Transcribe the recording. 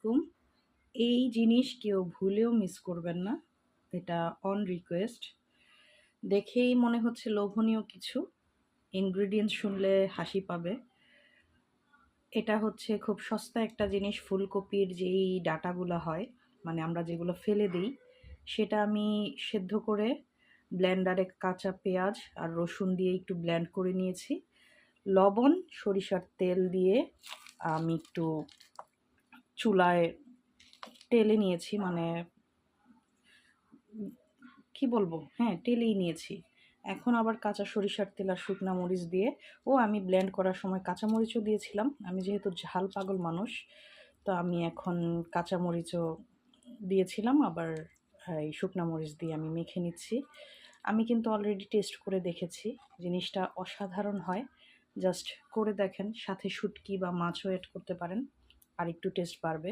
আলাইকুম। এই জিনিস কেউ ভুলেও মিস করবেন না। এটা অন রিকোয়েস্ট। দেখেই মনে হচ্ছে লোভনীয় কিছু। ইনগ্রিডিয়েন্টস শুনলে হাসি পাবে। এটা হচ্ছে খুব সস্তা একটা জিনিস, ফুলকপির যেই ডাঁটাগুলা হয়, মানে আমরা যেগুলো ফেলে দিই, সেটা আমি সেদ্ধ করে ব্লেন্ডারে কাঁচা পেঁয়াজ আর রসুন দিয়ে একটু ব্লেন্ড করে নিয়েছি। লবণ, সরিষার তেল দিয়ে আমি একটু চুলায় টেলে নিয়েছি, মানে কি বলবো, হ্যাঁ টেলেই নিয়েছি। এখন আবার কাঁচা সরিষার তেল আর শুকনা মরিচ দিয়ে, আমি ব্লেন্ড করার সময় কাঁচা মরিচও দিয়েছিলাম। আমি যেহেতু ঝাল পাগল মানুষ, তো আমি এখন কাঁচা মরিচও দিয়েছিলাম, আবার এই শুকনা মরিচ দিয়ে আমি মেখে নিচ্ছি। আমি কিন্তু অলরেডি টেস্ট করে দেখেছি, জিনিসটা অসাধারণ হয়। জাস্ট করে দেখেন, সাথে শুটকি বা মাছও অ্যাড করতে পারেন, আর একটু টেস্ট বাড়বে।